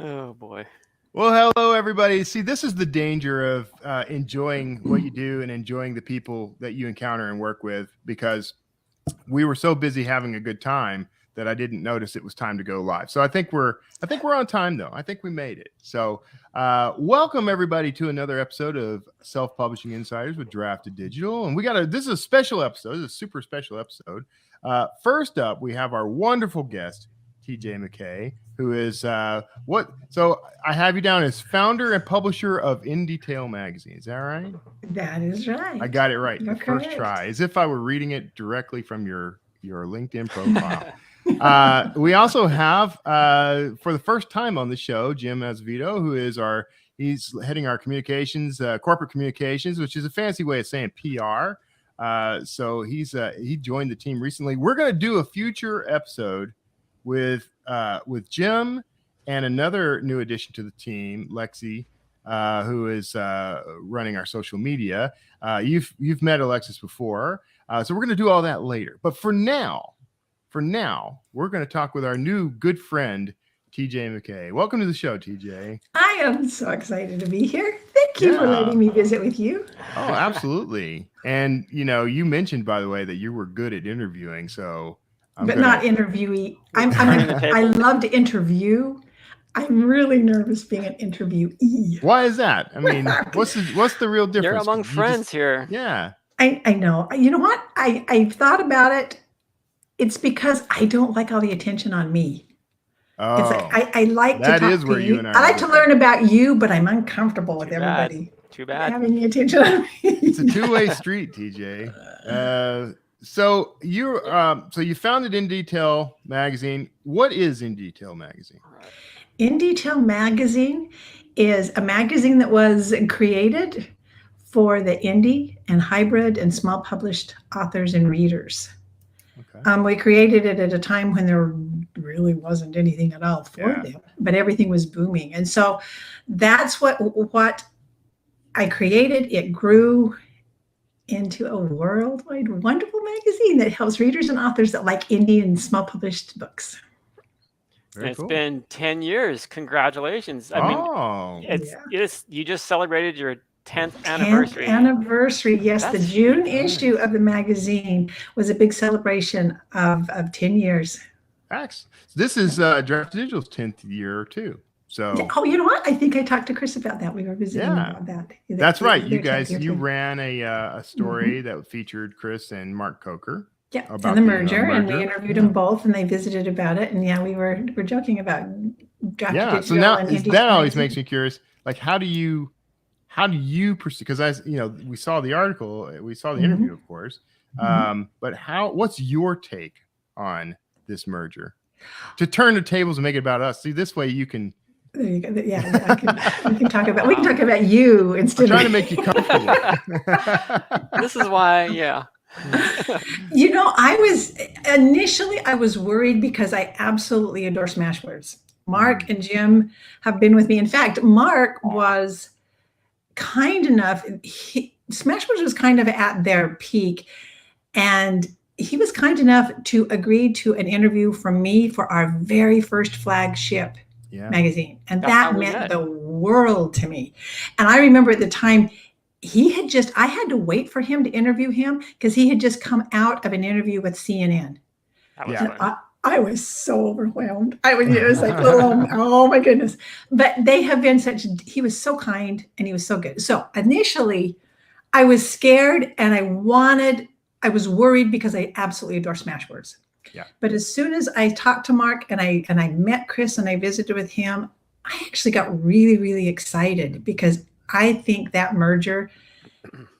Oh boy. Well, hello, everybody. See, this is the danger of enjoying what you do and enjoying the people that you encounter and work with, because we were so busy having a good time that I didn't notice it was time to go live. So I think we're on time, though. I think we made it. So welcome everybody to another episode of Self-Publishing Insiders with Drafted Digital, and this is a special episode. This is a super special episode. First up, we have our wonderful guest, TJ Mackay, who is so I have you down as founder and publisher of InDtale magazine. Is that right? That is right. I got it right You're the first correct. try, as if I were reading it directly from your LinkedIn profile. We also have, for the first time on the show, Jim Azevedo, who is he's heading our communications, corporate communications, which is a fancy way of saying PR. So he joined the team recently. We're going to do a future episode with Jim and another new addition to the team, Lexi, who is running our social media. You've met Alexis before, so we're going to do all that later. But for now, we're going to talk with our new good friend, TJ Mackay. Welcome to the show, TJ. I am so excited to be here. Thank you for letting me visit with you. Oh, absolutely. And you mentioned, by the way, that you were good at interviewing, so. Not interviewee. I love to interview. I'm really nervous being an interviewee. Why is that? I mean, what's the real difference? You're among friends here. Yeah. I know. You know what? I've thought about it. It's because I don't like all the attention on me. Oh, it's like, I like that to talk is where to you you. and I I like to learn about you, but I'm uncomfortable with everybody. Too bad. Having the attention on me. It's a two-way street, TJ. So you founded InDtale magazine. What is InDtale magazine? InDtale magazine is a magazine that was created for the indie and hybrid and small published authors and readers. Okay. We created it at a time when there really wasn't anything at all for them, but everything was booming. And so that's what I created. It grew into a worldwide wonderful magazine that helps readers and authors that like indie and small published books. It's been 10 years. Congratulations. I mean, you just celebrated your 10th anniversary. 10th anniversary, yes. That's the June issue of the magazine was a big celebration of 10 years. Excellent. This is Drafted Digital's 10th year too. So, you know what? I think I talked to Chris about that. We were visiting about that. That's right. You ran a story that featured Chris and Mark Coker. Yeah, and the merger, and we interviewed them both, and they visited about it. And we were joking about Drafted Digital. So now that always makes me curious. Like, how do you pursue? Because we saw the article, we saw the interview, of course. But what's your take on this merger? To turn the tables and make it about us. See, this way you can. There you go. Yeah, we can talk about you instead. I'm trying to make you comfortable. This is why, I was worried because I absolutely adore Smashwords. Mark and Jim have been with me. In fact, Mark was kind enough. Smashwords was kind of at their peak, and he was kind enough to agree to an interview from me for our very first flagship magazine. And that meant the world to me. And I remember at the time, I had to wait for him to interview him because he had just come out of an interview with CNN. I was so overwhelmed. It was like, oh my goodness. But they have been he was so kind and he was so good. So initially I was scared and I was worried because I absolutely adore Smashwords. Yeah. But as soon as I talked to Mark and I met Chris and I visited with him, I actually got really, really excited because I think that merger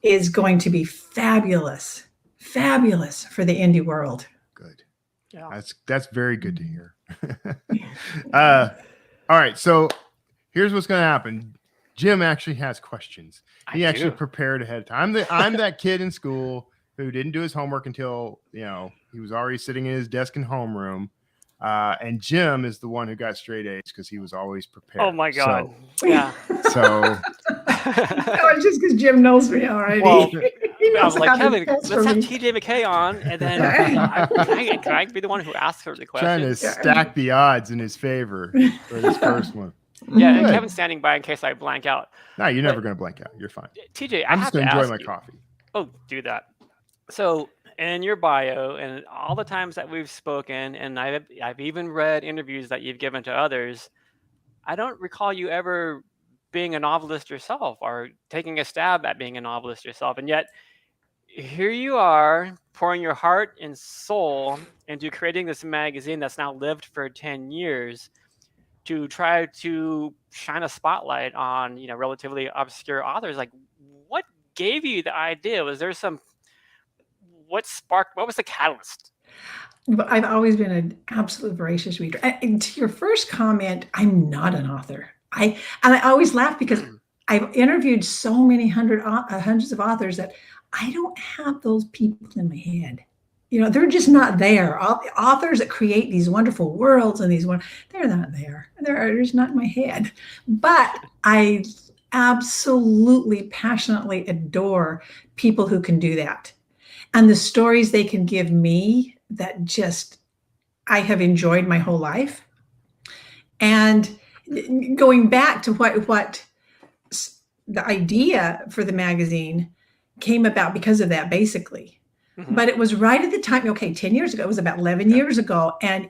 is going to be fabulous for the indie world. Good. Yeah. That's very good to hear. All right. So here's what's going to happen. Jim actually has questions. He actually prepared ahead of time. I'm that kid in school who didn't do his homework until, he was already sitting in his desk in homeroom. And Jim is the one who got straight A's because he was always prepared. Oh my God. So it's just because Jim knows me already. Well, I was like, Kevin, let's have TJ Mackay on, and then can I be the one who asks her the question? Trying to stack the odds in his favor for this first one. Yeah, and Kevin's standing by in case I blank out. No, you're never going to blank out. You're fine. TJ, I'm just going to enjoy my coffee. Oh, do that. So in your bio and all the times that we've spoken, and I've even read interviews that you've given to others, I don't recall you ever being a novelist yourself or taking a stab at being a novelist yourself. And yet here you are pouring your heart and soul into creating this magazine that's now lived for 10 years to try to shine a spotlight on, relatively obscure authors. Like, what gave you the idea? Was there what was the catalyst? I've always been an absolute voracious reader. And to your first comment, I'm not an author. I always laugh because I've interviewed so many hundreds of authors that I don't have those people in my head. They're just not there. All the authors that create these wonderful worlds and they're not there. They're just not in my head. But I absolutely passionately adore people who can do that. And the stories they can give me that just I have enjoyed my whole life. And going back to what the idea for the magazine came about because of that, basically. Mm-hmm. But it was right at the time, 10 years ago, it was about 11 years ago. And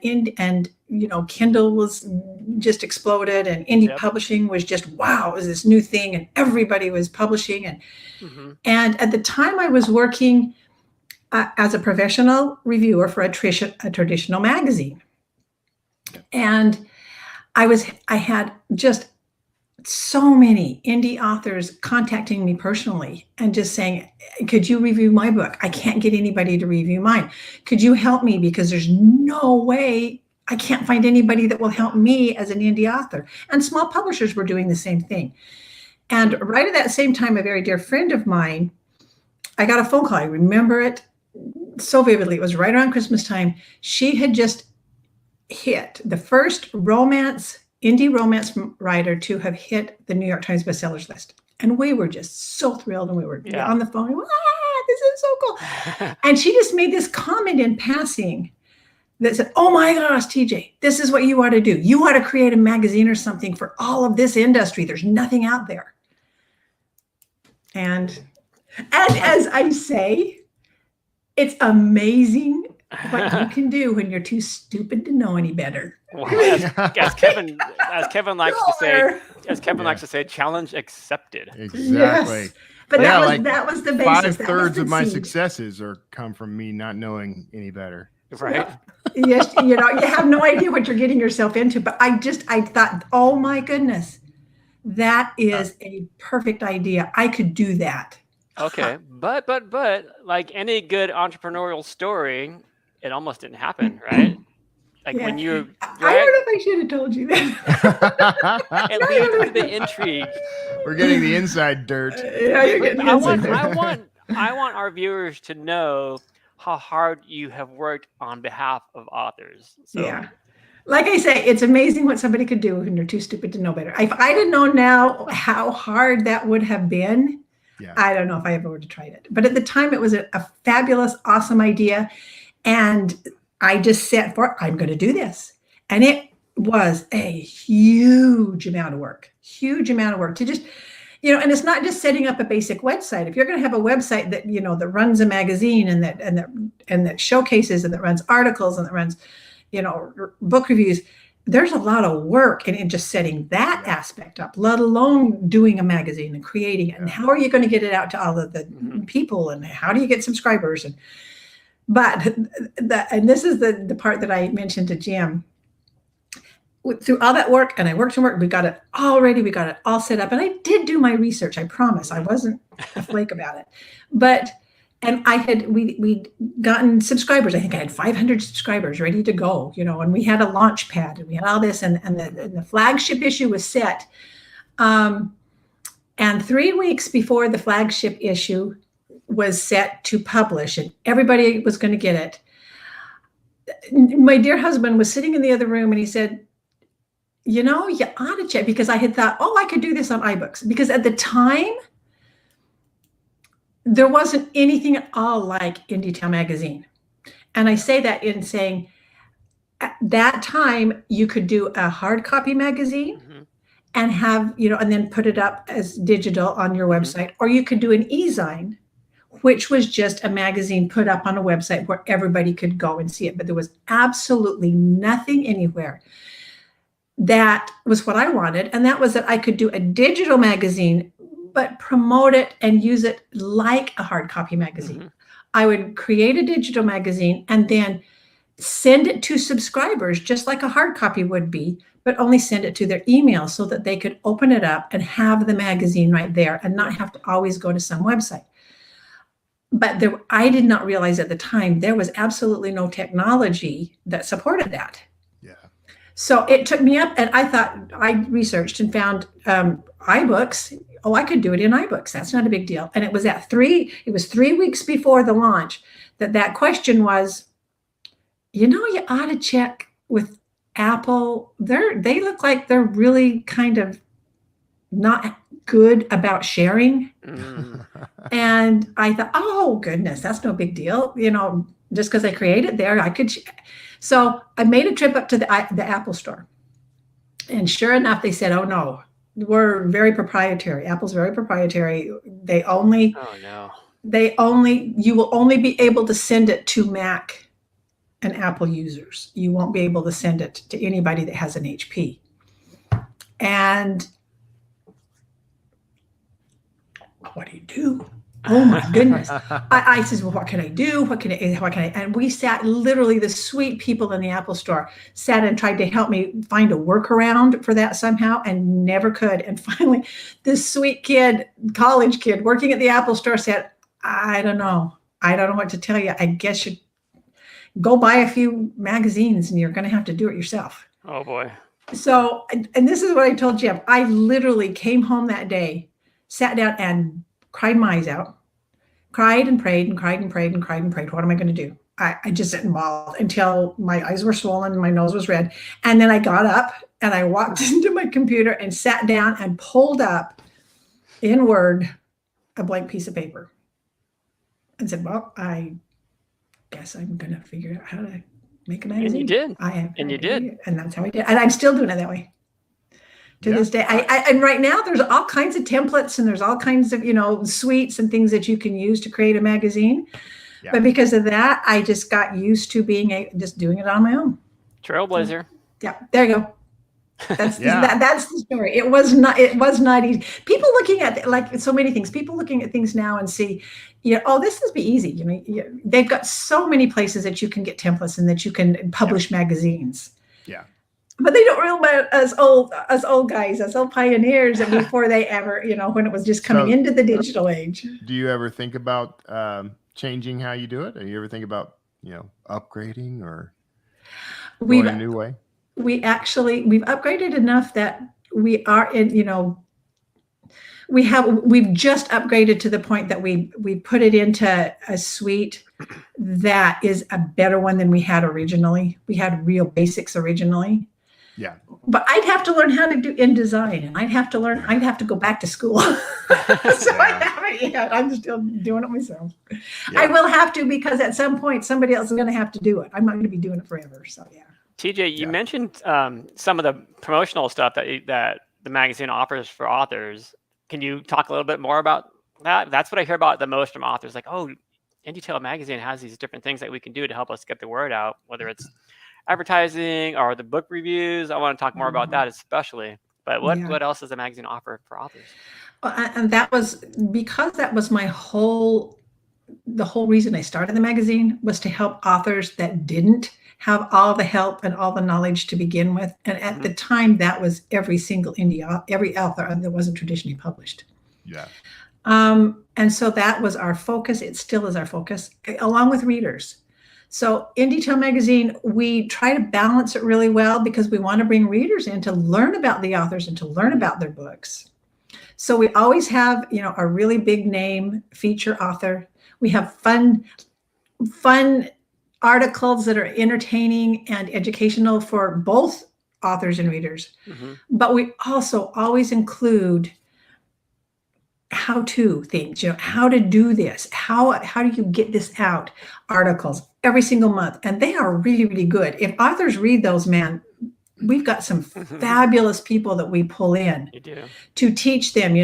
Kindle was just exploded and indie publishing was just, wow, it was this new thing and everybody was publishing. And at the time I was working as a professional reviewer for a traditional magazine. And I had just so many indie authors contacting me personally and just saying, could you review my book? I can't get anybody to review mine. Could you help me? Because there's no way, I can't find anybody that will help me as an indie author. And small publishers were doing the same thing. And right at that same time, a very dear friend of mine, I got a phone call. I remember it so vividly. It was right around Christmas time. She had just hit the first indie romance writer to have hit the New York Times bestsellers list. And we were just so thrilled. And we were on the phone. This is so cool. And she just made this comment in passing that said, oh my gosh, TJ, this is what you ought to do. You ought to create a magazine or something for all of this industry. There's nothing out there. And as I say, it's amazing what you can do when you're too stupid to know any better. Well, as Kevin likes to say, challenge accepted. Exactly. Yes. But that was the basis. 5/3 of my successes come from me not knowing any better. Right. Yes, you have no idea what you're getting yourself into. But I thought, oh my goodness, that is a perfect idea. I could do that. Okay, but like any good entrepreneurial story, it almost didn't happen, right? Like when you, I don't know if I should have told you that. It leads to the intrigue. We're getting the inside dirt. Yeah, you're getting the inside dirt. I want our viewers to know how hard you have worked on behalf of authors. So. Yeah. Like I say, it's amazing what somebody could do when you're too stupid to know better. If I didn't know now how hard that would have been, I don't know if I ever would have tried it. But at the time, it was a fabulous, awesome idea. And I just set for, I'm going to do this. And it was a huge amount of work to just, and it's not just setting up a basic website. If you're going to have a website that, that runs a magazine and that showcases and that runs articles and that runs, book reviews, there's a lot of work in just setting that aspect up, let alone doing a magazine and creating it. And how are you going to get it out to all of the people? And how do you get subscribers? But this is the part that I mentioned to Jim. Through all that work, and I worked and worked, we got it all set up. And I did do my research. I promise. I wasn't a flake about it. And we'd gotten subscribers. I think I had 500 subscribers ready to go, and we had a launch pad and we had all this, and the flagship issue was set. And 3 weeks before the flagship issue was set to publish and everybody was going to get it, my dear husband was sitting in the other room and he said, you ought to check, because I had thought, I could do this on iBooks, because at the time, there wasn't anything at all like InD'tale magazine. And I say that in saying at that time, you could do a hard copy magazine and have, and then put it up as digital on your website, or you could do an e-zine, which was just a magazine put up on a website where everybody could go and see it. But there was absolutely nothing anywhere that was what I wanted. And that was that I could do a digital magazine, but promote it and use it like a hard copy magazine. I would create a digital magazine and then send it to subscribers, just like a hard copy would be, but only send it to their email so that they could open it up and have the magazine right there and not have to always go to some website. But I did not realize at the time there was absolutely no technology that supported that. Yeah. So it took me up, and I researched and found iBooks. Oh, I could do it in iBooks. That's not a big deal. And it was 3 weeks before the launch that question was, you ought to check with Apple. They look like they're really kind of not good about sharing. And I thought, oh goodness, that's no big deal. Just because I created there, I could. So I made a trip up to the Apple store, and sure enough, they said, oh no, we're very proprietary. Apple's very proprietary. You will only be able to send it to Mac and Apple users. You won't be able to send it to anybody that has an HP. And what do you do? Oh my goodness. I says, well, what can I do? What can I? And we sat, literally the sweet people in the Apple store sat and tried to help me find a workaround for that somehow, and never could. And finally, this sweet college kid working at the Apple store said, I don't know what to tell you. I guess you go buy a few magazines and you're going to have to do it yourself. Oh boy. So, and this is what I told Jim. I literally came home that day, sat down and cried my eyes out, cried and prayed and cried and prayed and cried and prayed. What am I going to do? I just sat and bawled until my eyes were swollen and my nose was red. And then I got up and I walked into my computer and sat down and pulled up in Word a blank piece of paper and said, well, I guess I'm going to figure out how to make a magazine. And you did. And you did. And that's how I did. And I'm still doing it that way to this day. And right now there's all kinds of templates and there's all kinds of, suites and things that you can use to create a magazine. Yeah. But because of that, I just got used to just doing it on my own. Trailblazer. Yeah, there you go. That's that's the story. It was not easy. People looking at like so many things. People looking at things now and see, this would be easy. They've got so many places that you can get templates and that you can publish magazines. Yeah. But they don't realize us old guys, us old pioneers, and before they ever, when it was just coming into the digital age. Do you ever think about changing how you do it? Or you ever think about, upgrading or going a new way? We've upgraded enough that we are in, we've just upgraded to the point that we put it into a suite that is a better one than we had originally. We had real basics originally. Yeah. But I'd have to learn how to do InDesign, and I'd have to go back to school. So I haven't yet. I'm still doing it myself. Yeah. I will have to, because at some point somebody else is going to have to do it. I'm not going to be doing it forever. So yeah. TJ, you mentioned some of the promotional stuff that the magazine offers for authors. Can you talk a little bit more about that? That's what I hear about the most from authors. Like, oh, InDtale magazine has these different things that we can do to help us get the word out, whether it's advertising or the book reviews. I want to talk more about that especially. But what else does the magazine offer for authors? Well, and that was because that was the whole reason I started the magazine, was to help authors that didn't have all the help and all the knowledge to begin with. And at the time, that was every author that wasn't traditionally published. Yeah. And so that was our focus. It still is our focus, along with readers. So InDtale magazine, we try to balance it really well because we want to bring readers in to learn about the authors and to learn about their books. So we always have, a really big name feature author. We have fun articles that are entertaining and educational for both authors and readers. Mm-hmm. But we also always include how-to things, how to do this, how do you get this out, articles every single month. And they are really, really good. If authors read those, man, we've got some fabulous people that we pull in You do. to teach them,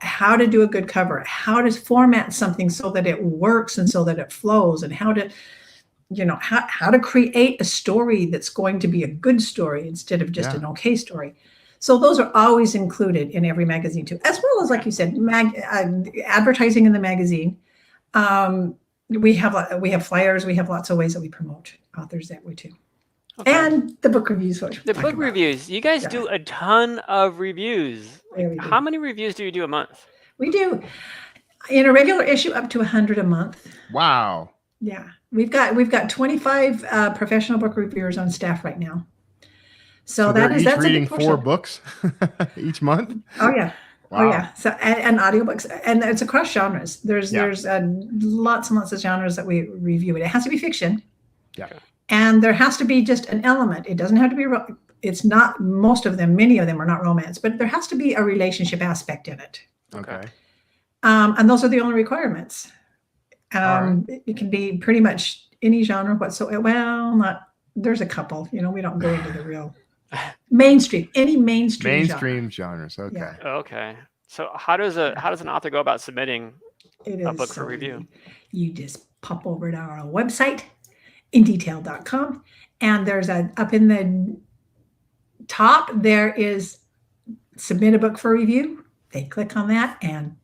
how to do a good cover, how to format something so that it works and so that it flows, and how to, how to create a story that's going to be a good story instead of just an okay story. So those are always included in every magazine too, as well as, like you said, advertising in the magazine. We have flyers. We have lots of ways that we promote authors that way too. Okay. And the book reviews. The book reviews. You guys do a ton of reviews. How many reviews do you do a month? We do, in a regular issue, up to 100 a month. Wow. Yeah, we've got 25 professional book reviewers on staff right now. So that's reading 4 books each month. Oh yeah. Wow. Oh yeah. So and audiobooks, and it's across genres. There's lots and lots of genres that we review. It has to be fiction. Yeah. And there has to be just an element. It doesn't have to be. It's not most of them. Many of them are not romance, but there has to be a relationship aspect in it. Okay. And those are the only requirements. It can be pretty much any genre whatsoever. Well, there's a couple. We don't go into the real mainstream. Any mainstream genres. Okay. Yeah. Okay. So how does an author go about submitting a book for review? You just pop over to our website, InDtale.com, and there's up in the top there is submit a book for review. They click on that and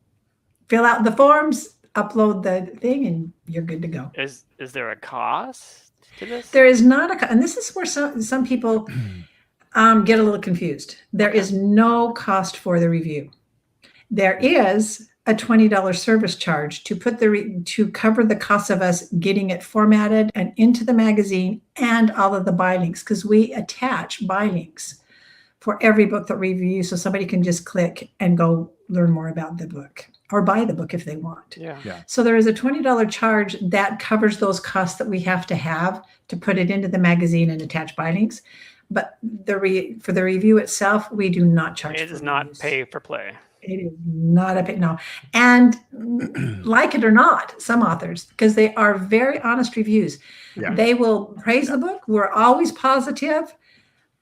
fill out the forms, upload the thing, and you're good to go. Is there a cost to this? There is not and this is where some people get a little confused. There is no cost for the review. There is a $20 service charge to put to cover the cost of us getting it formatted and into the magazine and all of the bylinks, because we attach bylinks for every book that we review, so somebody can just click and go learn more about the book or buy the book if they want. Yeah. So there is a $20 charge that covers those costs that we have to put it into the magazine and attach bylinks. But for the review itself, we do not charge. It is not pay for play. It is not a pay, no. And like it or not, some authors, because they are very honest reviews, they will praise the book. We're always positive,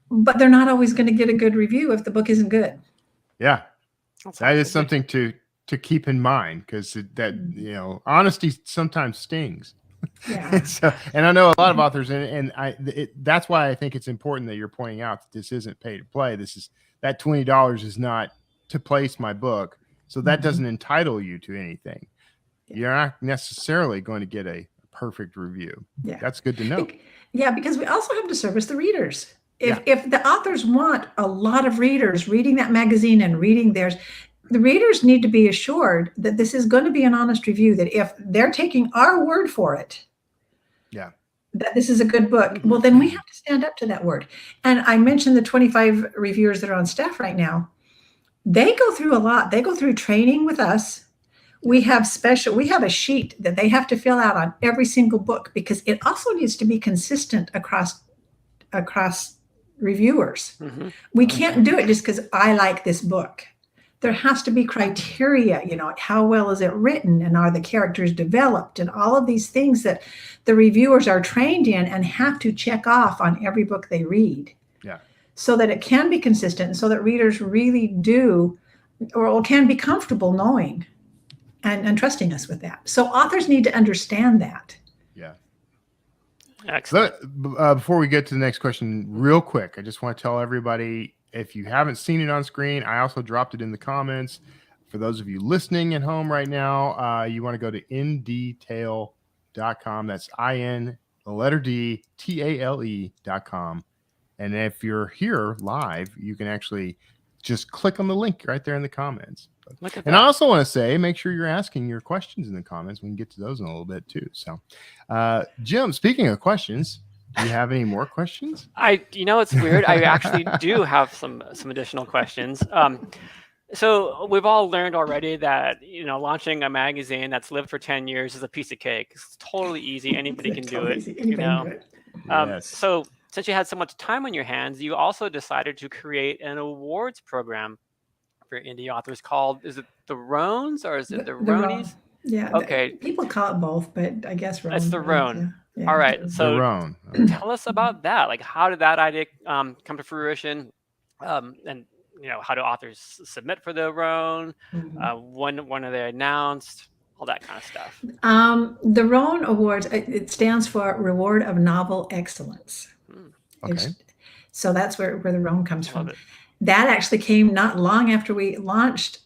but they're not always going to get a good review if the book isn't good. Yeah, that is something to keep in mind, because honesty sometimes stings. Yeah. And I know a lot of authors, and that's why I think it's important that you're pointing out that this isn't pay to play. That $20 is not to place my book, so that doesn't entitle you to anything. You're not necessarily going to get a perfect review. Yeah, that's good to know. Yeah, because we also have to service the readers. If the authors want a lot of readers reading that magazine and reading theirs, the readers need to be assured that this is going to be an honest review, that if they're taking our word for it, that this is a good book, well, then we have to stand up to that word. And I mentioned the 25 reviewers that are on staff right now. They go through a lot. They go through training with us. We have a sheet that they have to fill out on every single book, because it also needs to be consistent across reviewers. Mm-hmm. We can't do it just because I like this book. There has to be criteria, how well is it written, and are the characters developed, and all of these things that the reviewers are trained in and have to check off on every book they read. Yeah. So that it can be consistent, and so that readers really do or can be comfortable knowing and trusting us with that. So authors need to understand that. Yeah. Excellent. Before we get to the next question, real quick, I just want to tell everybody, if you haven't seen it on screen, I also dropped it in the comments. For those of you listening at home right now, you want to go to InDtale.com. That's InDtale.com. And if you're here live, you can actually just click on the link right there in the comments. And I also want to say, make sure you're asking your questions in the comments. We can get to those in a little bit too. So, Jim, speaking of questions, do you have any more questions? It's weird. I actually do have some additional questions. So we've all learned already that, launching a magazine that's lived for 10 years is a piece of cake. It's totally easy. Anybody can do it. Yes. So since you had so much time on your hands, you also decided to create an awards program for indie authors called, is it the Rones or is it the Ronies? Yeah. Okay. People call it both, but I guess Rones. It's the Rone. Yeah. All right. The So Roan. tell us about that. Like, how did that idea come to fruition? And how do authors submit for the Roan? When are they announced? All that kind of stuff. The Roan Awards, it stands for Reward of Novel Excellence. Okay. So that's where the Roan comes Love from. it. That actually came not long after we launched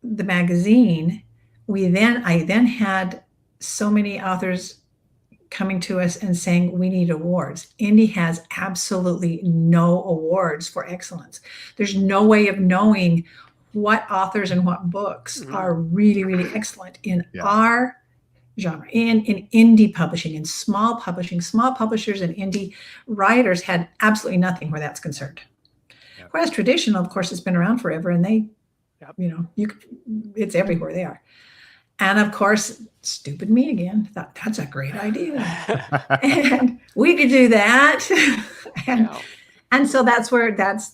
the magazine. I then had so many authors coming to us and saying, we need awards. Indie has absolutely no awards for excellence. There's no way of knowing what authors and what books are really, really excellent in our genre, in indie publishing, in small publishing. Small publishers and indie writers had absolutely nothing where that's concerned. Whereas traditional, of course, has been around forever, and they, it's everywhere they are. And of course, stupid me again, thought that's a great idea. And we could do that. And so that's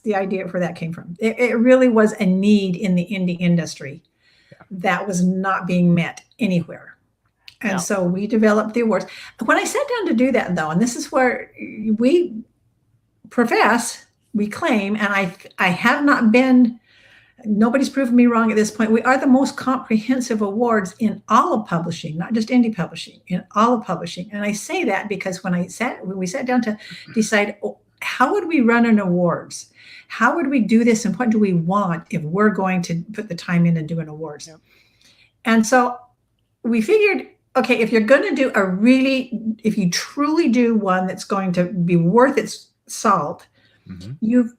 the idea where that came from. It really was a need in the indie industry that was not being met anywhere. And so we developed the awards. When I sat down to do that, though, and this is where we claim, and I have not been, nobody's proven me wrong at this point. We are the most comprehensive awards in all of publishing, not just indie publishing, in all of publishing. And I say that because when we sat down to decide, how would we run an awards? How would we do this? And what do we want if we're going to put the time in and do an awards? And so we figured, okay, if you're going to do if you truly do one that's going to be worth its salt, you've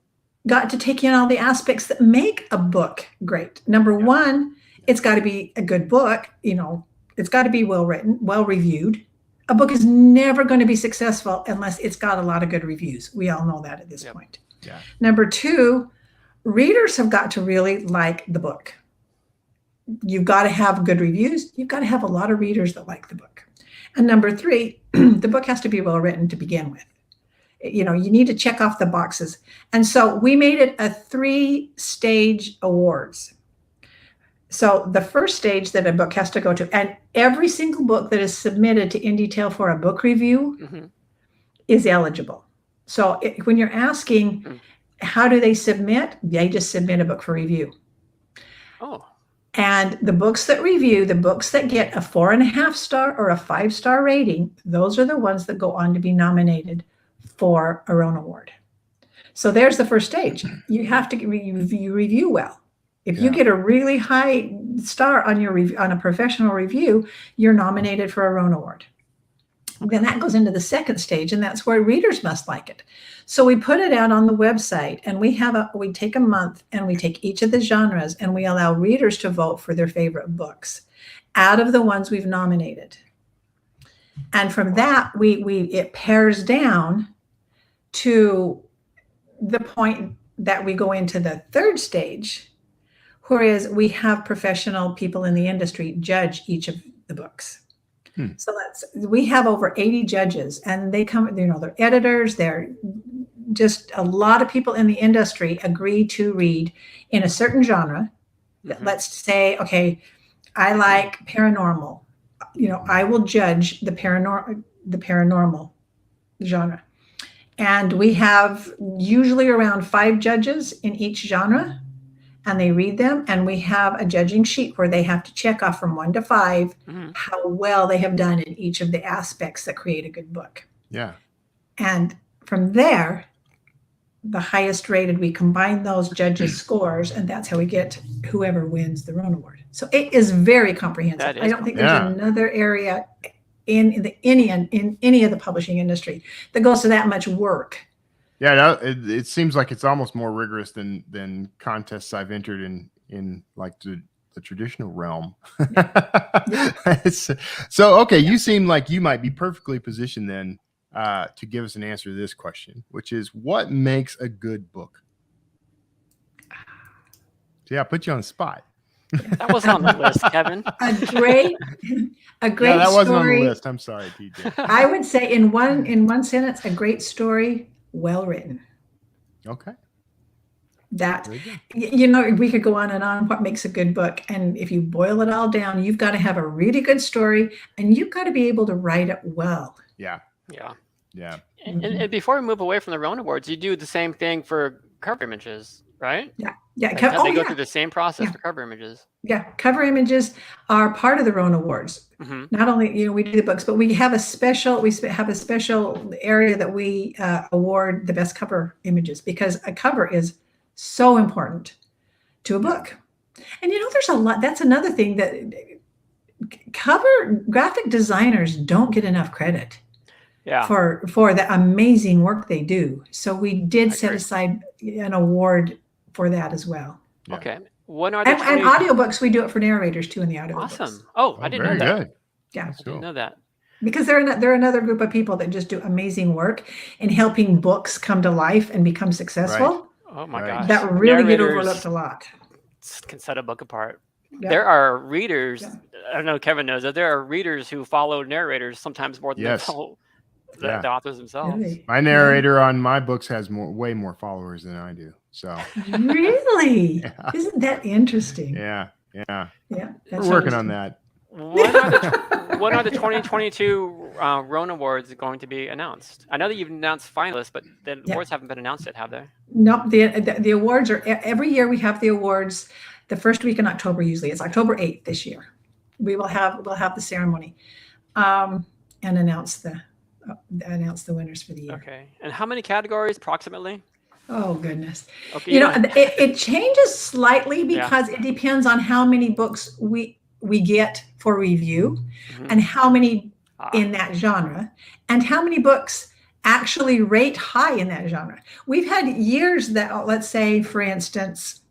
got to take in all the aspects that make a book great. Number one, it's got to be a good book. It's got to be well written, well reviewed. A book is never going to be successful unless it's got a lot of good reviews. We all know that at this point. Number two, readers have got to really like the book. You've got to have good reviews. You've got to have a lot of readers that like the book. And number three, the book has to be well written to begin with. You need to check off the boxes. And so we made it a 3-stage awards. So the first stage that a book has to go to, and every single book that is submitted to InDtale for a book review is eligible. So when you're asking, how do they submit? They just submit a book for review. And the books that review, the books that get a 4.5-star or a 5-star rating, those are the ones that go on to be nominated for a Roan Award. So there's the first stage. You have to review well. If you get a really high star on on a professional review, you're nominated for a Roan Award. Then that goes into the second stage, and that's where readers must like it. So we put it out on the website, and we take a month, and we take each of the genres, and we allow readers to vote for their favorite books out of the ones we've nominated. And from that, it pairs down to the point that we go into the third stage, whereas we have professional people in the industry judge each of the books. So we have over 80 judges, and they come, they're editors, they're just a lot of people in the industry agree to read in a certain genre. Let's say, okay, I like paranormal. I will judge the paranormal genre. And we have usually around 5 judges in each genre, and they read them. And we have a judging sheet where they have to check off from 1 to 5 how well they have done in each of the aspects that create a good book. And from there, the highest rated, we combine those judges' scores, and that's how we get whoever wins the Roan Award. So it is very comprehensive. I don't think there's another area in any of the publishing industry that goes to that much work. It seems like it's almost more rigorous than contests I've entered in like the traditional realm. So okay, you seem like you might be perfectly positioned then to give us an answer to this question, which is, what makes a good book? So I put you on the spot. That wasn't on the list, Kevin. A great that story. wasn't on the list. I'm sorry, TJ. I would say in one sentence, a great story, well written. Okay. That, we could go on and on what makes a good book. And if you boil it all down, you've got to have a really good story, and you've got to be able to write it well. Yeah. Yeah. Yeah. And before we move away from the Rona Awards, you do the same thing for cover images, right? Yeah. They go through the same process for cover images. Yeah, cover images are part of the Rona Awards. Not only we do the books, but we have a special area that we award the best cover images, because a cover is so important to a book. And there's a lot. That's another thing, that graphic designers don't get enough credit. Yeah. For the amazing work they do. So we did set aside an award for that as well. Yeah. Okay. What are and audiobooks, we do it for narrators too in the audiobooks. Awesome. Oh, I didn't know that. Very good. Yeah. That's I didn't know that. Because they're another group of people that just do amazing work in helping books come to life and become successful. Right. Oh my gosh. That really get overlooked a lot. Can set a book apart. Yeah. There are readers, I don't know, Kevin knows that there are readers who follow narrators sometimes more than they follow the authors themselves. Really? My narrator on my books has way more followers than I do. So really, isn't that interesting? Yeah. We're working on that. When are the 2022 Rona Awards going to be announced? I know that you've announced finalists, but the awards haven't been announced yet, have they? Nope. The awards are every year. We have the awards the first week in October. Usually, it's October 8th this year. We'll have the ceremony, and announce the winners for the year. Okay. And how many categories approximately? Oh goodness. Okay. It changes slightly because it depends on how many books we get for review, and how many in that genre, and how many books actually rate high in that genre. We've had years that, let's say, for instance,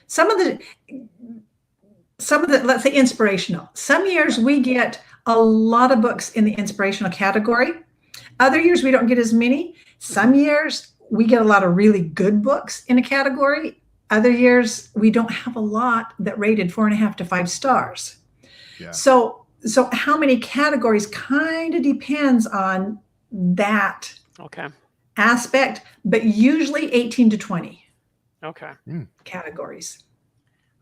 some of the let's say inspirational. Some years we get a lot of books in the inspirational category. Other years we don't get as many. Some years we get a lot of really good books in a category. Other years we don't have a lot that rated 4.5 to 5 stars. Yeah. So how many categories kind of depends on that aspect, but usually 18 to 20 categories.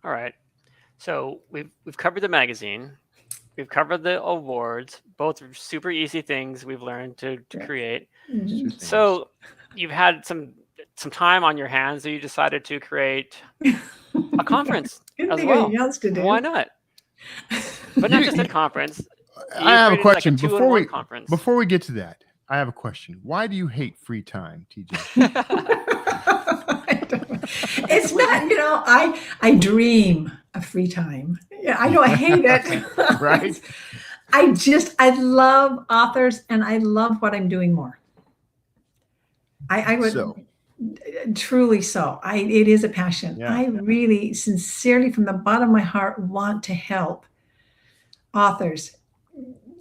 All right. So we've covered the magazine. We've covered the awards, both super easy things we've learned to create. So you've had some time on your hands, so you decided to create a conference as well. Why not? But not just a conference. I have a question before we get to that. I have a question. Why do you hate free time, TJ? It's not, I dream of free time. Yeah, I know I hate it. Right. I love authors, and I love what I'm doing more. I would truly so. It is a passion. Yeah. I really sincerely, from the bottom of my heart, want to help authors,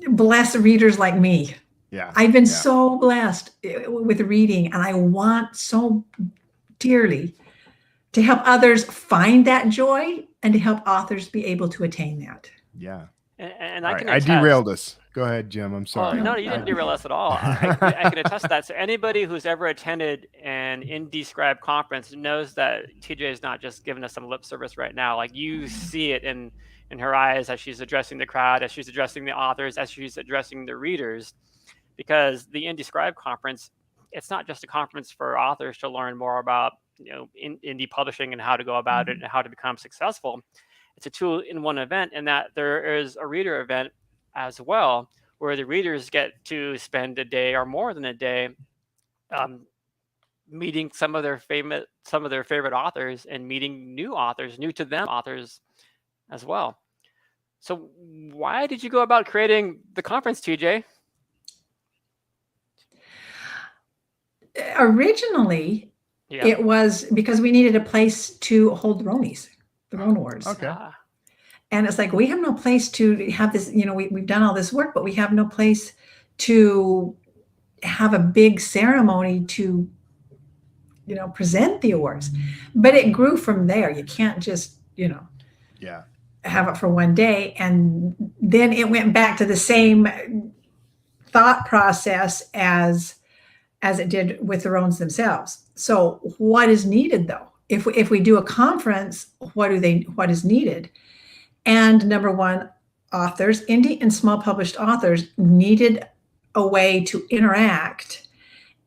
bless readers like me. Yeah. I've been so blessed with reading, and I want so dearly to help others find that joy, and to help authors be able to attain that. Yeah. And I derailed us. Go ahead, Jim. I'm sorry. No, you didn't derail us at all. I can attest to that. So anybody who's ever attended an InDscribe conference knows that TJ is not just giving us some lip service right now. Like, you see it in her eyes as she's addressing the crowd, as she's addressing the authors, as she's addressing the readers. Because the InDscribe conference, it's not just a conference for authors to learn more about indie publishing and how to go about it and how to become successful. It's a 2-in-1 event, in that there is a reader event as well, where the readers get to spend a day or more than a day meeting some of their favorite authors, and meeting new to them authors as well. So why did you go about creating the conference, TJ? Originally, it was because we needed a place to hold the Rona Awards. Okay. And it's like, we have no place to have this, we've done all this work, but we have no place to have a big ceremony to, present the awards. But it grew from there. You can't just, have it for one day. And then it went back to the same thought process as it did with the Rones themselves. So what is needed, though? If we do a conference, what is needed? And number one, authors, indie and small published authors, needed a way to interact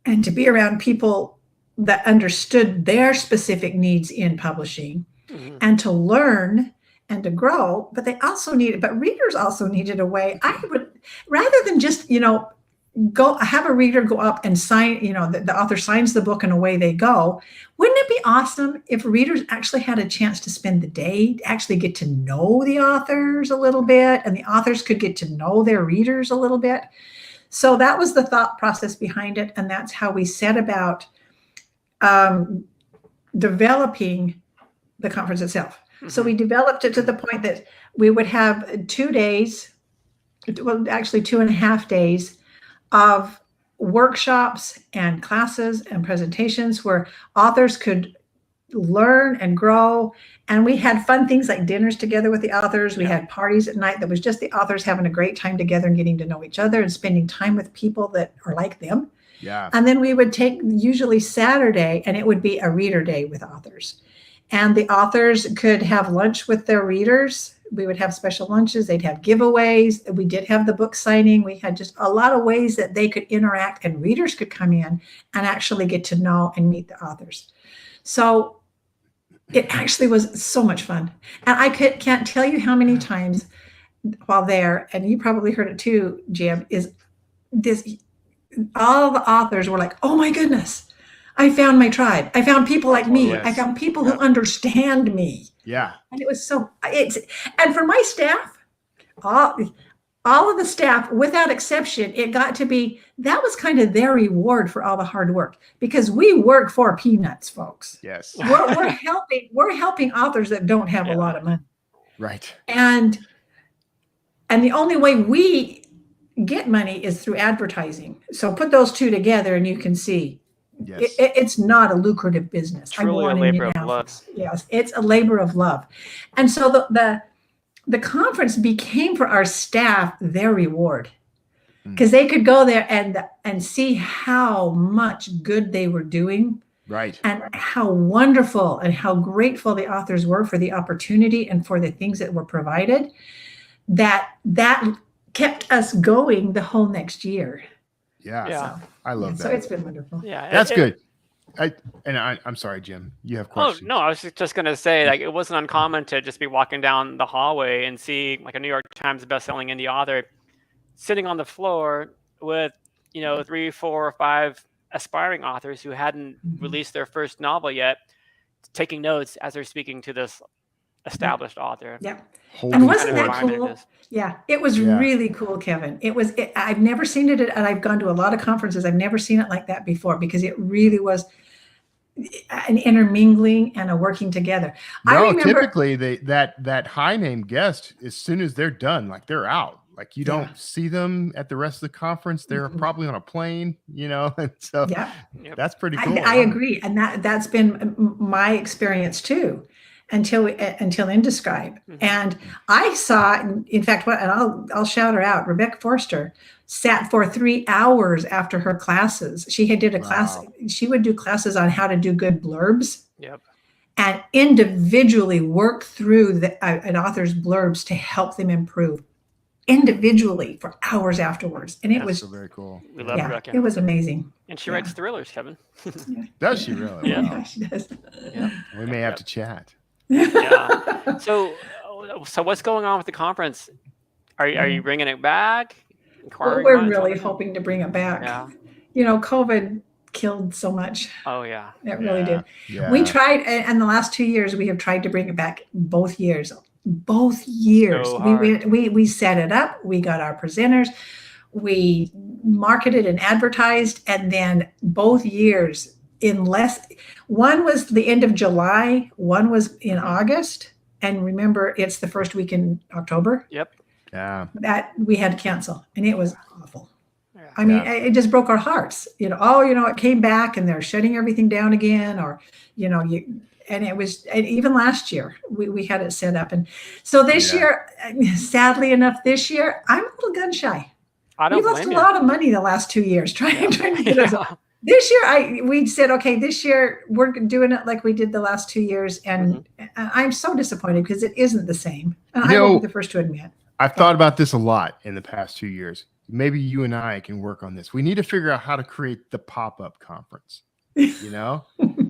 and to be around people that understood their specific needs in publishing and to learn and to grow. But readers also needed a way. I would, rather than just, go have a reader go up and sign, the author signs the book and away they go. Wouldn't it be awesome if readers actually had a chance to spend the day, actually get to know the authors a little bit, and the authors could get to know their readers a little bit? So that was the thought process behind it. And that's how we set about developing the conference itself. So we developed it to the point that we would have 2 days, well, actually 2.5 days of workshops and classes and presentations where authors could learn and grow. And we had fun things like dinners together with the authors. We had parties at night that was just the authors having a great time together and getting to know each other and spending time with people that are like them. Yeah. And then we would take usually Saturday, and it would be a reader day with authors. And the authors could have lunch with their readers. We would have special lunches. They'd have giveaways. We did have the book signing. We had just a lot of ways that they could interact, and readers could come in and actually get to know and meet the authors. So it actually was so much fun. And I can't tell you how many times while there, and you probably heard it too, Jim, is this, all the authors were like, oh my goodness, I found my tribe. I found people like me. Yes. I found people who understand me. Yeah. And it was and for my staff, all of the staff, without exception, it got to be, that was kind of their reward for all the hard work, because we work for peanuts, folks. Yes. We're helping authors that don't have a lot of money. Right. And the only way we get money is through advertising. So put those two together and you can see Yes. it's not a lucrative business. Truly a labor of love. Yes, it's a labor of love. And so the conference became for our staff their reward, because they could go there and see how much good they were doing. Right. And how wonderful and how grateful the authors were for the opportunity and for the things that were provided, that kept us going the whole next year. Yeah. Yeah. I love that. So it's been wonderful. Yeah. That's good. I'm sorry, Jim. You have questions. Oh, no, I was just going to say, like, it wasn't uncommon to just be walking down the hallway and see like a New York Times bestselling indie author sitting on the floor with, 3, 4, or 5 aspiring authors who hadn't released their first novel yet, taking notes as they're speaking to this established author. Yeah. Holding And wasn't court. that cool? Yeah, it was really cool, Kevin. I've never seen it, and I've gone to a lot of conferences. I've never seen it like that before, because it really was an intermingling and a working together. I No, remember, typically that high name guest, as soon as they're done, like they're out. Like you don't see them at the rest of the conference. They're probably on a plane, and so that's pretty cool. I agree, and that's been my experience too, until InDescribe. And I saw, in fact, and I'll shout her out. Rebekah Forster sat for 3 hours after her classes. She did a class. She would do classes on how to do good blurbs. Yep. And individually work through an author's blurbs to help them improve individually for hours afterwards. And it was so very cool. We love Rebekah. it was amazing. And she writes thrillers, Kevin. Does she really? Yeah. Wow. She does. Yeah. We may have to chat. Yeah. So what's going on with the conference? Are you bringing it back? Well, we're really hoping to bring it back. Yeah. COVID killed so much. Oh yeah. It really did. Yeah. We tried, and the last 2 years we have tried to bring it back. Both years. So hard. We set it up. We got our presenters. We marketed and advertised, and then both years one was the end of July, one was in August, and remember, it's the first week in October. Yep. Yeah. That we had to cancel, and it was awful. Yeah. I mean, it just broke our hearts. It came back and they're shutting everything down again, or and it was, and even last year we had it set up, and so this year, sadly enough, I'm a little gun shy. I We lost a lot of money the last 2 years trying to get us up. This year, we said, okay, this year we're doing it like we did the last 2 years, and I'm so disappointed because it isn't the same. And I will be the first to admit. I've thought about this a lot in the past 2 years. maybe you and I can work on this. We need to figure out how to create the pop-up conference, you know,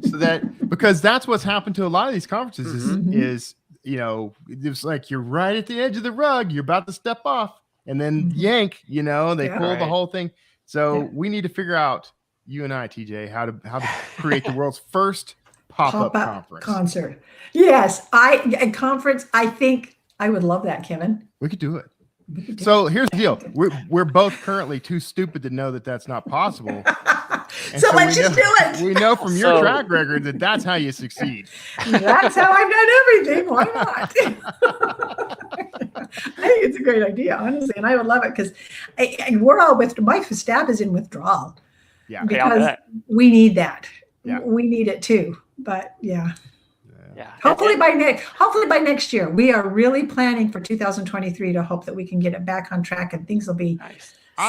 so that, because that's what's happened to a lot of these conferences is, you know, it's like you're right at the edge of the rug, you're about to step off, and then yank, you know, they pull the whole thing. So we need to figure out, you and I, TJ, how to create the world's first pop-up conference. Concert. Yes, a conference. I think I would love that, Kevin. We could do it. So here's the deal. We're both currently too stupid to know that that's not possible. So let's just do it. We know from your track record that that's how you succeed. That's how I've done everything. Why not? I think it's a great idea, honestly, and I would love it because we're all my staff is in withdrawal. Yeah, because we need that. Yeah. We need it too. But yeah. Hopefully by next year, we are really planning for 2023 to hope that we can get it back on track and things will be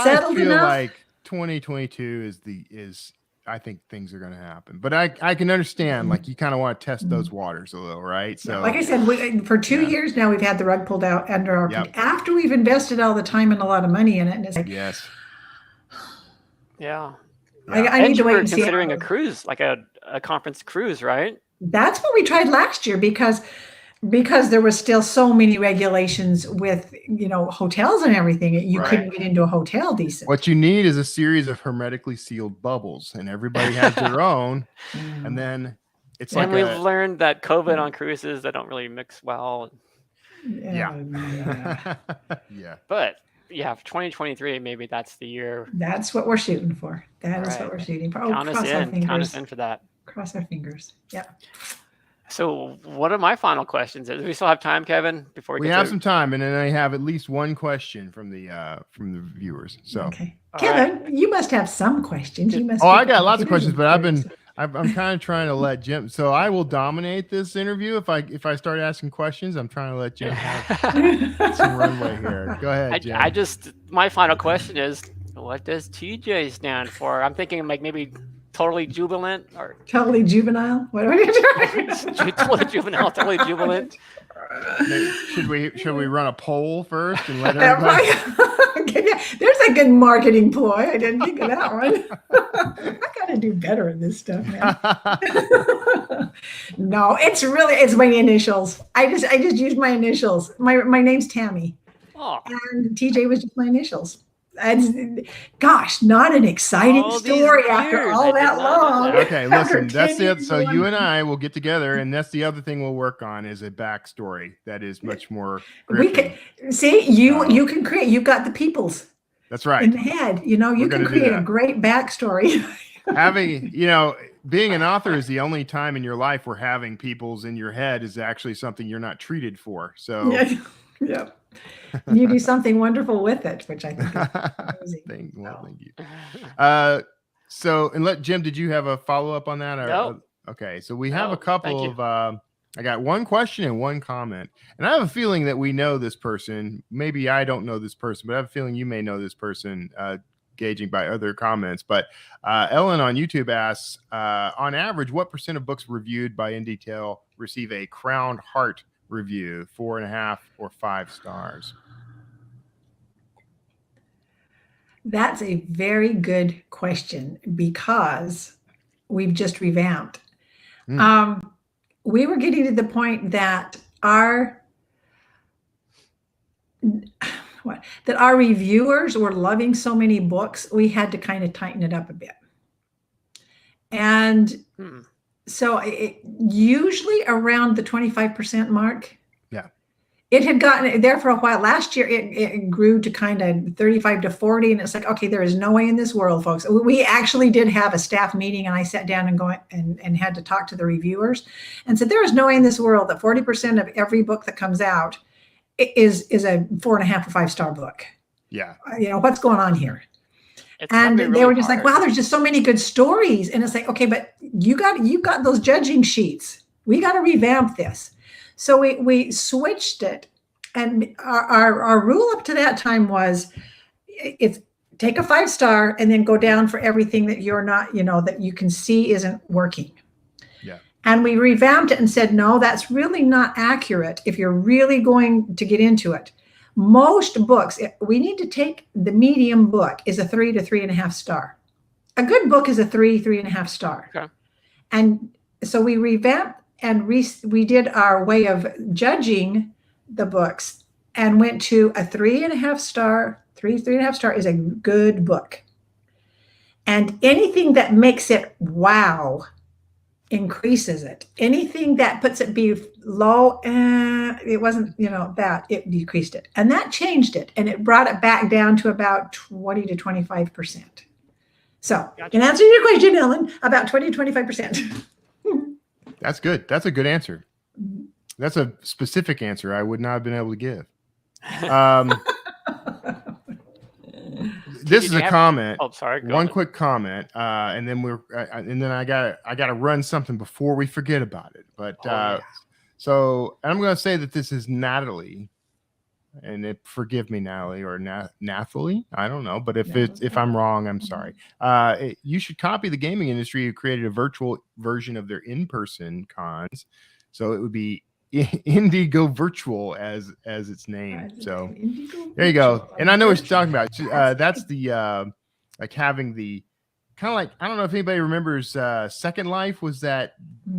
settled enough. I feel like 2022 is I think things are going to happen, but I can understand like you kind of want to test those waters a little, right? So like I said, for 2 years now, we've had the rug pulled out under our feet after we've invested all the time and a lot of money in it. And it's like, I need to wait and see. Considering a cruise, like a conference cruise, right? That's what we tried last year because there was still so many regulations with, you know, hotels and everything. You couldn't get into a hotel decent. What you need is a series of hermetically sealed bubbles, and everybody has their own. And then it's and we've learned that COVID on cruises, they don't really mix well. Yeah. But for 2023, maybe that's the year. That's what we're shooting for. That is what we're shooting for. Count us in for that. Cross our fingers. Yeah. So one of my final questions is, do we still have time, Kevin, before we have some time, and then I have at least one question from the viewers. So okay, Kevin, you must have some questions. You must. I got lots of questions, but I'm kind of trying to let Jim. So I will dominate this interview if I start asking questions. I'm trying to let Jim have some runway here. Go ahead, Jim. My final question is, what does TJ stand for? I'm thinking like maybe totally jubilant or totally juvenile. What are you doing? Totally juvenile, totally jubilant. Should we run a poll first and let everybody? There's a good marketing ploy. I didn't think of that one. I gotta do better in this stuff, man. No, it's my initials. I just used my initials. My name's Tammy, and TJ was just my initials. Gosh, not an exciting story after all that long. Okay, listen, that's it. So you and I will get together, and that's the other thing we'll work on is a backstory that is much more. We can see you can create. You've got the peoples. That's right. In the head, you know, you can create a great backstory. Having, you know, being an author is the only time in your life where having peoples in your head is actually something you're not treated for. So yeah. You do something wonderful with it, which I think is amazing. Thank you. So, and Jim, did you have a follow-up on that? No. Okay, so we have a couple of, I got one question and one comment. And I have a feeling that we know this person. Maybe I don't know this person, but I have a feeling you may know this person, gauging by other comments. But Ellen on YouTube asks, on average, what % of books reviewed by InDtale receive a crowned heart review, 4.5 or 5 stars? That's a very good question because we've just revamped. We were getting to the point that our reviewers were loving so many books, we had to kind of tighten it up a bit. And so usually around the 25% mark. Yeah. It had gotten there for a while. Last year, it grew to kind of 35 to 40. And it's like, okay, there is no way in this world, folks. We actually did have a staff meeting, and I sat down and had to talk to the reviewers and said, there is no way in this world that 40% of every book that comes out is a 4.5 or 5 star book. Yeah. You know, what's going on here? And they were just like, wow, there's just so many good stories. And it's like, okay, but you got those judging sheets. We got to revamp this. So we switched it. And our rule up to that time was it's take a 5 star and then go down for everything that you're not, you know, that you can see isn't working. Yeah. And we revamped it and said, no, that's really not accurate if you're really going to get into it. Most books, we need to take the medium book is a 3 to 3.5 star. A good book is a 3.5 star. Okay. And so we revamped and we did our way of judging the books and went to a 3.5 star. 3.5 star is a good book. And anything that makes it wow increases it. Anything that puts it below, it wasn't, that it decreased it. And that changed it. And it brought it back down to about 20 to 25%. So in answer to your question, Ellen, about 20 to 25%. That's good. That's a good answer. That's a specific answer I would not have been able to give. This is a comment. Oh, sorry. One quick comment, and then I gotta run something before we forget about it. But so I'm going to say that this is Natalie, and forgive me, Natalie, or Nathalie. I don't know, but if I'm wrong, I'm sorry. You should copy the gaming industry who created a virtual version of their in-person cons, so it would be Indigo Virtual as its name. So there you go. And I know what you're talking about. That's the like having the kind of like, I don't know if anybody remembers Second Life was that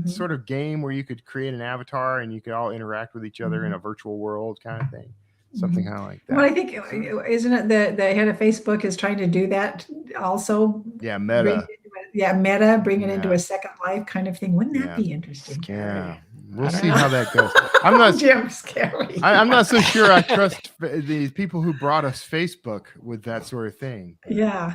sort of game where you could create an avatar and you could all interact with each other in a virtual world kind of thing. Something kind of like that. Well, I think, isn't it the head of Facebook is trying to do that also? Yeah, Meta. Meta, bring it into a Second Life kind of thing. Wouldn't that be interesting? Yeah. We'll see how that goes. I'm not scary. I'm not so sure I trust the people who brought us Facebook with that sort of thing. Yeah.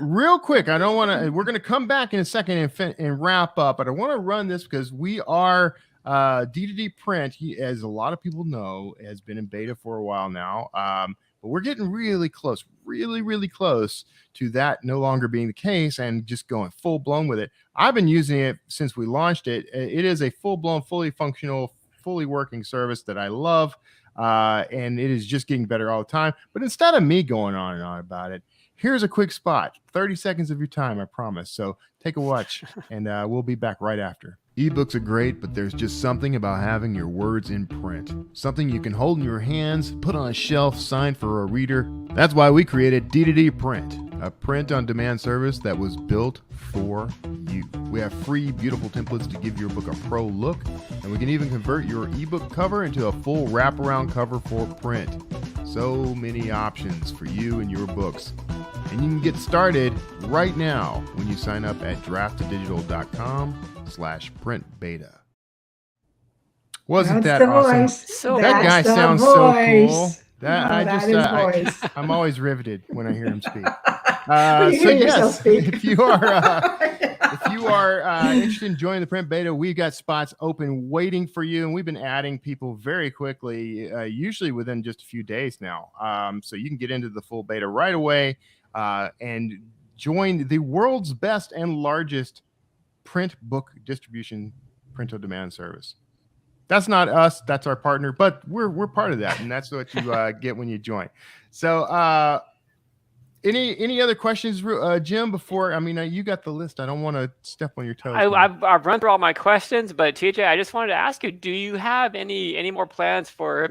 Real quick, I don't want to. We're going to come back in a second and wrap up, but I want to run this because we are D2D Print. As a lot of people know, has been in beta for a while now. But we're getting really close, really close to that no longer being the case and just going full blown with it. I've been using it since we launched it. It is a full blown, fully functional, fully working service that I love. And it is just getting better all the time. But instead of me going on and on about it, here's a quick spot, 30 seconds of your time, I promise. So take a watch and we'll be back right after. Ebooks are great, but there's just something about having your words in print. Something you can hold in your hands, put on a shelf, sign for a reader. That's why we created D2D Print, a print-on-demand service that was built for you. We have free, beautiful templates to give your book a pro look, and we can even convert your ebook cover into a full wraparound cover for print. So many options for you and your books. And you can get started right now when you sign up at draftedigital.com/print beta. Wasn't that awesome? That guy sounds so cool. I'm always riveted when I hear him speak. So yes, if you are interested in joining the print beta, we've got spots open waiting for you, and we've been adding people very quickly, usually within just a few days now. So you can get into the full beta right away and join the world's best and largest print book distribution print-on-demand service. That's not us, that's our partner, but we're part of that, and that's what you get when you join. So any other questions, Jim, before, you got the list. I don't want to step on your toes. I've run through all my questions, but TJ, I just wanted to ask you, do you have any more plans for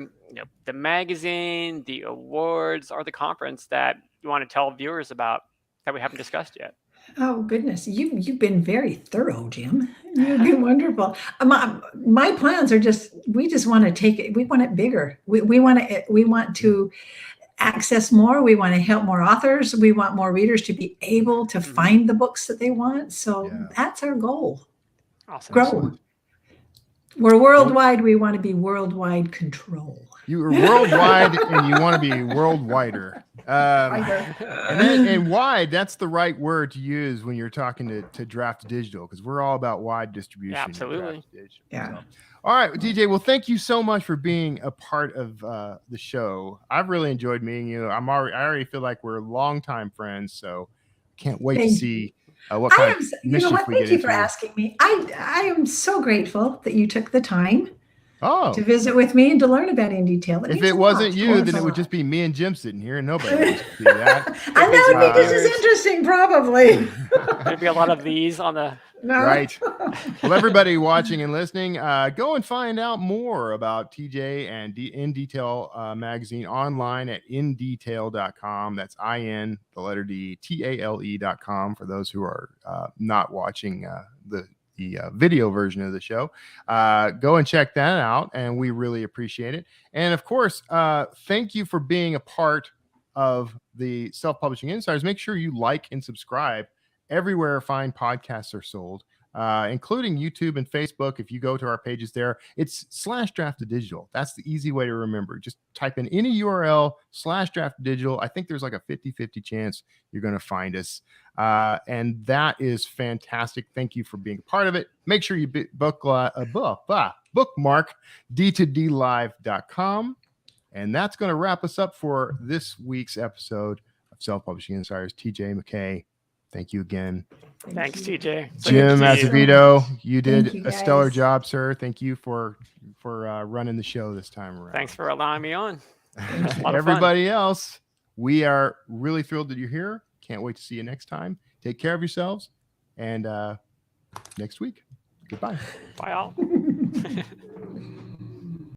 the magazine, the awards, or the conference that you want to tell viewers about that we haven't discussed yet? Oh goodness, you've been very thorough, Jim. You've been wonderful. My plans are we just want to take it. We want it bigger. We want to access more. We want to help more authors. We want more readers to be able to find the books that they want. So that's our goal. Awesome. Grow. Excellent. We're worldwide. We want to be worldwide control. You are worldwide and you want to be worldwider. And wide, that's the right word to use when you're talking to Draft Digital, because we're all about wide distribution. Yeah, absolutely. Yeah. So, all right, DJ. Well, thank you so much for being a part of the show. I've really enjoyed meeting you. I already feel like we're longtime friends, so can't wait to see what kind of mischief we get into. Thank you for asking me. I am so grateful that you took the time to visit with me and to learn about InDtale. If it wasn't you, then it would just be me and Jim sitting here, and nobody wants to see that. And that would be just as interesting, probably. There'd be a lot of these on the... Right. Well, everybody watching and listening, go and find out more about TJ and InDtale magazine online at InDtale.com. That's InTale.com for those who are not watching the video version of the show. Go and check that out, and we really appreciate it. And of course, thank you for being a part of the Self-Publishing Insiders. Make sure you like and subscribe everywhere fine podcasts are sold, including YouTube and Facebook. If you go to our pages there, it's /draft2digital. That's the easy way to remember. Just type in any URL /draft2digital. I think there's like a 50-50 chance you're going to find us. And that is fantastic. Thank you for being a part of it. Make sure you bookmark d2dlive.com. And that's going to wrap us up for this week's episode of Self-Publishing Insiders. TJ, Mackay, thank you again. Thanks, TJ. Jim Azevedo, you did a stellar job, sir. Thank you for running the show this time around. Thanks for allowing me on. Everybody else, we are really thrilled that you're here. Can't wait to see you next time. Take care of yourselves, and next week. Goodbye. Bye all.